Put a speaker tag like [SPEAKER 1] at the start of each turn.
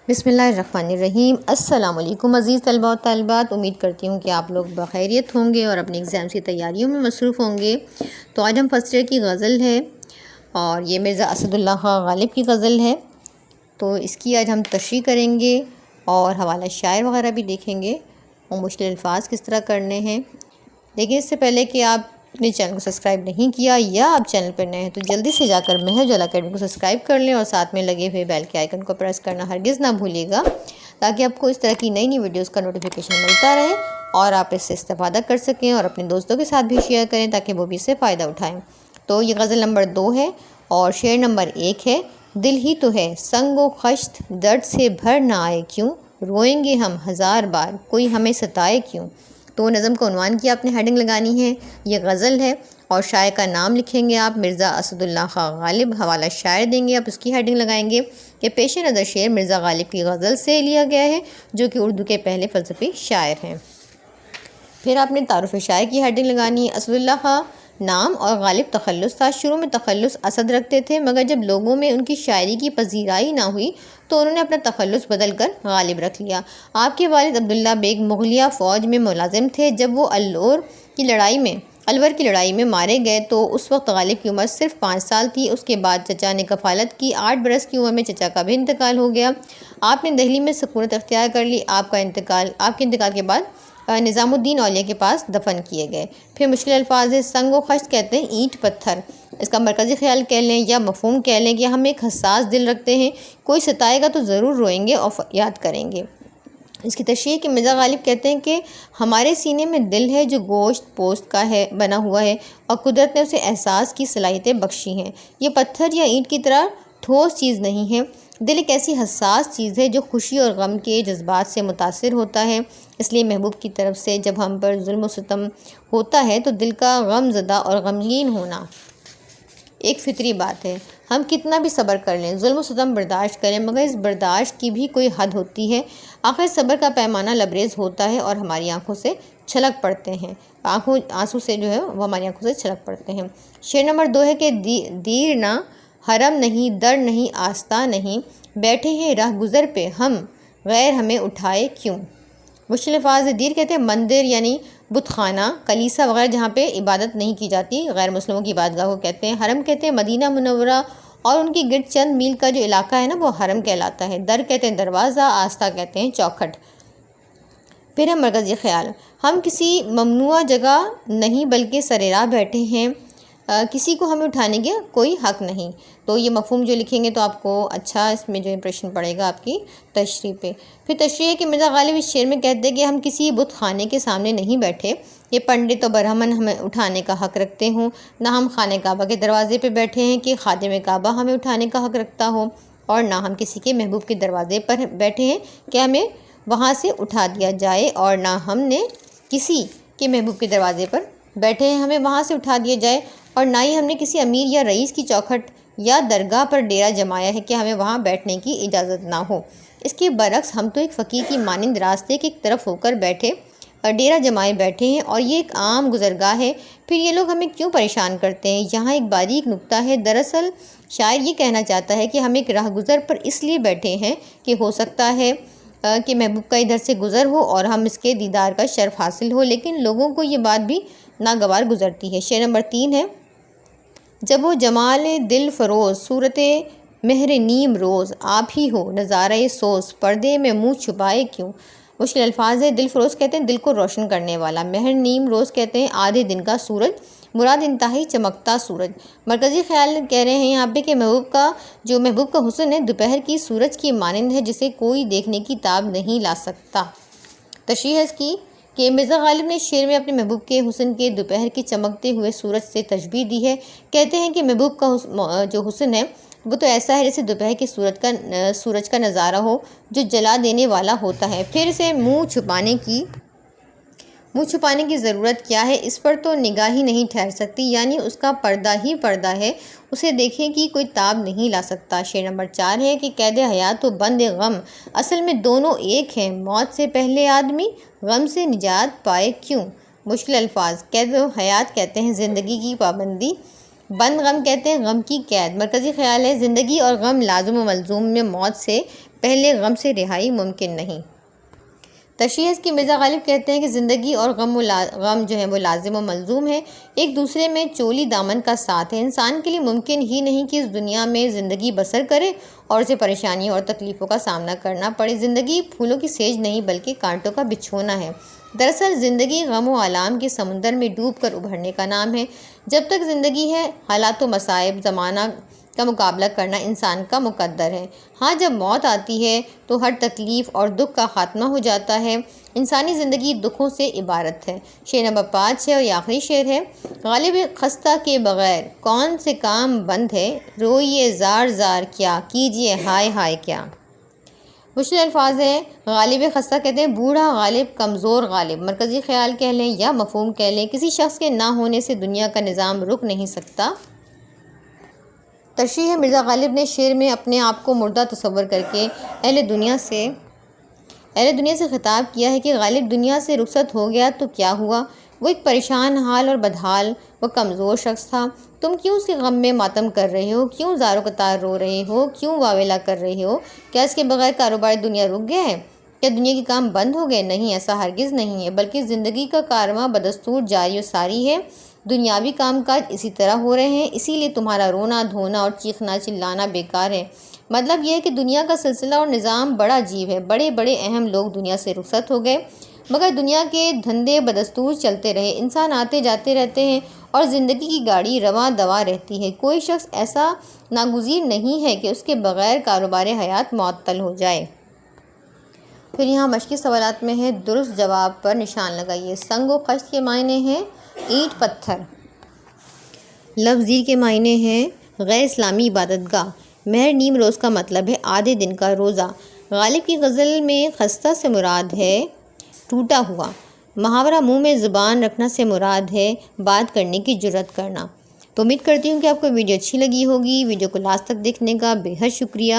[SPEAKER 1] بسم اللہ الرحمن الرحیم۔ السلام علیکم عزیز طلباء و طالبات، امید کرتی ہوں کہ آپ لوگ بخیریت ہوں گے اور اپنے ایگزامس کی تیاریوں میں مصروف ہوں گے۔ تو آج ہم فرسٹ ایئر کی غزل ہے اور یہ مرزا اسد اللہ خاں غالب کی غزل ہے، تو اس کی آج ہم تشریح کریں گے اور حوالہ شاعر وغیرہ بھی دیکھیں گے اور مشکل الفاظ کس طرح کرنے ہیں۔ لیکن اس سے پہلے کہ آپ اپنے چینل کو سبسکرائب نہیں کیا یا آپ چینل پر نئے ہیں تو جلدی سے جا کر مہر اجالا اکیڈمی کو سبسکرائب کر لیں اور ساتھ میں لگے ہوئے بیل کے آئیکن کو پریس کرنا ہرگز نہ بھولیے گا، تاکہ آپ کو اس طرح کی نئی ویڈیوز کا نوٹیفیکیشن ملتا رہے اور آپ اس سے استفادہ کر سکیں اور اپنے دوستوں کے ساتھ بھی شیئر کریں تاکہ وہ بھی اس سے فائدہ اٹھائیں۔ تو یہ غزل نمبر 2 ہے اور شعر نمبر 1 ہے۔ دل ہی تو ہے سنگ و خشت، درد سے بھر نہ آئے کیوں، روئیں گے ہم ہزار بار کوئی ہمیں ستائے کیوں۔ تو نظم کا عنوان کی آپ نے ہیڈنگ لگانی ہے، یہ غزل ہے اور شاعر کا نام لکھیں گے آپ مرزا اسد اللہ خاں غالب، حوالہ شاعر دیں گے آپ، اس کی ہیڈنگ لگائیں گے کہ پیش نظر شعر مرزا غالب کی غزل سے لیا گیا ہے جو کہ اردو کے پہلے فلسفی شاعر ہیں۔ پھر آپ نے تعارف شاعر کی ہیڈنگ لگانی ہے۔ اسد اللہ خاں نام اور غالب تخلص تھا۔ شروع میں تخلص اسد رکھتے تھے، مگر جب لوگوں میں ان کی شاعری کی پذیرائی نہ ہوئی تو انہوں نے اپنا تخلص بدل کر غالب رکھ لیا۔ آپ کے والد عبداللہ بیگ مغلیہ فوج میں ملازم تھے۔ جب وہ الور کی لڑائی میں مارے گئے تو اس وقت غالب کی عمر صرف 5 سال تھی۔ اس کے بعد چچا نے کفالت کی۔ 8 برس کی عمر میں چچا کا بھی انتقال ہو گیا۔ آپ نے دہلی میں سکونت اختیار کر لی۔ آپ کے انتقال کے بعد نظام الدین اولیاء کے پاس دفن کیے گئے۔ پھر مشکل الفاظ ہے۔ سنگ و خشت کہتے ہیں اینٹ پتھر، اس کا مرکزی خیال کہہ لیں یا مفہوم کہہ لیں کہ ہم ایک حساس دل رکھتے ہیں، کوئی ستائے گا تو ضرور روئیں گے اور یاد کریں گے۔ اس کی تشریح کہ مرزا غالب کہتے ہیں کہ ہمارے سینے میں دل ہے جو گوشت پوست کا ہے بنا ہوا ہے اور قدرت نے اسے احساس کی صلاحیتیں بخشی ہیں۔ یہ پتھر یا اینٹ کی طرح ٹھوس چیز نہیں ہے۔ دل ایک ایسی حساس چیز ہے جو خوشی اور غم کے جذبات سے متاثر ہوتا ہے، اس لیے محبوب کی طرف سے جب ہم پر ظلم و ستم ہوتا ہے تو دل کا غم زدہ اور غمگین ہونا ایک فطری بات ہے۔ ہم کتنا بھی صبر کر لیں، ظلم و ستم برداشت کریں، مگر اس برداشت کی بھی کوئی حد ہوتی ہے۔ آخر صبر کا پیمانہ لبریز ہوتا ہے اور ہماری آنکھوں سے چھلک پڑتے ہیں، آنسو سے جو ہے وہ ہماری آنکھوں سے چھلک پڑتے ہیں۔ شعر نمبر 2 ہے کہ دیر نہ حرم نہیں، در نہیں، آستہ نہیں، بیٹھے ہیں راہ گزر پہ ہم، غیر ہمیں اٹھائے کیوں۔ مشکل الفاظ ہے۔ دیر کہتے ہیں مندر یعنی بت خانہ، کلیسا وغیرہ جہاں پہ عبادت نہیں کی جاتی، غیر مسلموں کی عبادگاہ کو کہتے ہیں۔ حرم کہتے ہیں مدینہ منورہ اور ان کی گرد چند میل کا جو علاقہ ہے نا وہ حرم کہلاتا ہے۔ در کہتے ہیں دروازہ، آستہ کہتے ہیں چوکھٹ۔ پھر ہے مرکزی خیال۔ ہم کسی ممنوعہ جگہ نہیں بلکہ سر راہ بیٹھے ہیں، کسی کو ہمیں اٹھانے کے کوئی حق نہیں۔ تو یہ مفہوم جو لکھیں گے تو آپ کو اچھا اس میں جو امپریشن پڑے گا آپ کی تشریح پہ۔ پھر تشریح ہے کہ مرزا غالب اس شعر میں کہتے ہیں کہ ہم کسی بت خانے کے سامنے نہیں بیٹھے، یہ پنڈت و برہمن ہمیں اٹھانے کا حق رکھتے ہوں، نہ ہم خانہ کعبہ کے دروازے پہ بیٹھے ہیں کہ خادم کعبہ ہمیں اٹھانے کا حق رکھتا ہو، اور نہ ہم کسی کے محبوب کے دروازے پر بیٹھے ہیں کہ ہمیں وہاں سے اٹھا دیا جائے، اور نہ ہم نے کسی کے محبوب کے دروازے پر بیٹھے ہیں ہمیں وہاں سے اٹھا دیا جائے، اور نہ ہی ہم نے کسی امیر یا رئیس کی چوکھٹ یا درگاہ پر ڈیرا جمایا ہے کہ ہمیں وہاں بیٹھنے کی اجازت نہ ہو۔ اس کے برعکس ہم تو ایک فقیر کی مانند راستے کی طرف ہو کر بیٹھے ڈیرا جمائے بیٹھے ہیں، اور یہ ایک عام گزرگاہ ہے۔ پھر یہ لوگ ہمیں کیوں پریشان کرتے ہیں؟ یہاں ایک باریک نکتہ ہے۔ دراصل شاعر یہ کہنا چاہتا ہے کہ ہم ایک راہ گزر پر اس لیے بیٹھے ہیں کہ ہو سکتا ہے کہ محبوب کا ادھر سے گزر ہو اور ہم اس کے دیدار کا شرف حاصل ہو، لیکن لوگوں کو یہ بات بھی ناگوار گزرتی ہے۔ شعر نمبر 3 ہے۔ جب وہ جمال دل فروز، صورت مہر نیم روز، آپ ہی ہو نظارۂ سوز، پردے میں منہ چھپائے کیوں۔ مشکل الفاظ ہے۔ دل فروز کہتے ہیں دل کو روشن کرنے والا، مہر نیم روز کہتے ہیں آدھے دن کا سورج، مراد انتہائی چمکتا سورج۔ مرکزی خیال کہہ رہے ہیں یہاں پہ کہ محبوب کا حسن ہے دوپہر کی سورج کی مانند ہے جسے کوئی دیکھنے کی تاب نہیں لا سکتا۔ تشریح ہے اس کی کہ مرزا غالب نے شعر میں اپنے محبوب کے حسن کے دوپہر کے چمکتے ہوئے سورج سے تشبیہ دی ہے۔ کہتے ہیں کہ محبوب کا جو حسن ہے وہ تو ایسا ہے جیسے دوپہر کے سورج کا نظارہ ہو جو جلا دینے والا ہوتا ہے۔ پھر اسے منہ چھپانے کی ضرورت کیا ہے؟ اس پر تو نگاہ ہی نہیں ٹھہر سکتی، یعنی اس کا پردہ ہی پردہ ہے، اسے دیکھنے کی کوئی تاب نہیں لا سکتا۔ شعر نمبر 4 ہے کہ قید حیات و بند غم، اصل میں دونوں ایک ہیں، موت سے پہلے آدمی غم سے نجات پائے کیوں۔ مشکل الفاظ۔ قید و حیات کہتے ہیں زندگی کی پابندی، بند غم کہتے ہیں غم کی قید۔ مرکزی خیال ہے زندگی اور غم لازم و ملزوم میں موت سے پہلے غم سے رہائی ممکن نہیں۔ تشریح اس کی مرزا غالب کہتے ہیں کہ زندگی اور غم جو ہے وہ لازم و ملزوم ہے، ایک دوسرے میں چولی دامن کا ساتھ ہے۔ انسان کے لیے ممکن ہی نہیں کہ اس دنیا میں زندگی بسر کرے اور اسے پریشانیوں اور تکلیفوں کا سامنا کرنا پڑے۔ زندگی پھولوں کی سیج نہیں بلکہ کانٹوں کا بچھونا ہے۔ دراصل زندگی غم و آلام کے سمندر میں ڈوب کر ابھرنے کا نام ہے۔ جب تک زندگی ہے، حالات و مصائب زمانہ کا مقابلہ کرنا انسان کا مقدر ہے۔ ہاں، جب موت آتی ہے تو ہر تکلیف اور دکھ کا خاتمہ ہو جاتا ہے۔ انسانی زندگی دکھوں سے عبارت ہے۔ شعر نمبر 5 ہے اور یہ آخری شعر ہے۔ غالب خستہ کے بغیر کون سے کام بند ہے، روئیے زار زار کیا، کیجیے ہائے ہائے کیا۔ مشکل الفاظ ہیں۔ غالب خستہ کہتے ہیں بوڑھا غالب، کمزور غالب، مرکزی خیال کہہ لیں یا مفہوم کہہ لیں، کسی شخص کے نہ ہونے سے دنیا کا نظام رک نہیں سکتا۔ تشریح مرزا غالب نے شعر میں اپنے آپ کو مردہ تصور کر کے اہل دنیا سے خطاب کیا ہے کہ غالب دنیا سے رخصت ہو گیا تو کیا ہوا؟ وہ ایک پریشان حال اور بدحال و کمزور شخص تھا۔ تم کیوں اس کے غم میں ماتم کر رہے ہو؟ کیوں زار و قطار رو رہے ہو؟ کیوں واویلا کر رہے ہو؟ کیا اس کے بغیر کاروبار دنیا رک گیا ہے؟ کیا دنیا کے کام بند ہو گئے؟ نہیں، ایسا ہرگز نہیں ہے، بلکہ زندگی کا کارواں بدستور جاری و ساری ہے۔ دنیاوی کام کاج اسی طرح ہو رہے ہیں، اسی لیے تمہارا رونا دھونا اور چیخنا چلانا بیکار ہے۔ مطلب یہ ہے کہ دنیا کا سلسلہ اور نظام بڑا عجیب ہے۔ بڑے بڑے اہم لوگ دنیا سے رخصت ہو گئے، مگر دنیا کے دھندے بدستور چلتے رہے۔ انسان آتے جاتے رہتے ہیں اور زندگی کی گاڑی رواں دواں رہتی ہے۔ کوئی شخص ایسا ناگزیر نہیں ہے کہ اس کے بغیر کاروبار حیات معطل ہو جائے۔ پھر یہاں مشقی سوالات میں ہے، درست جواب پر نشان لگائیے۔ سنگ و خشت کے معنی ہیں اینٹ پتھر۔ لفظ زیر کے معنی ہیں غیر اسلامی عبادت گاہ۔ مہر نیم روز کا مطلب ہے آدھے دن کا روزہ۔ غالب کی غزل میں خستہ سے مراد ہے ٹوٹا ہوا۔ محاورہ منہ میں زبان رکھنا سے مراد ہے بات کرنے کی جرأت کرنا۔ تو امید کرتی ہوں کہ آپ کو ویڈیو اچھی لگی ہوگی۔ ویڈیو کو لاسٹ تک دیکھنے کا بے حد شکریہ۔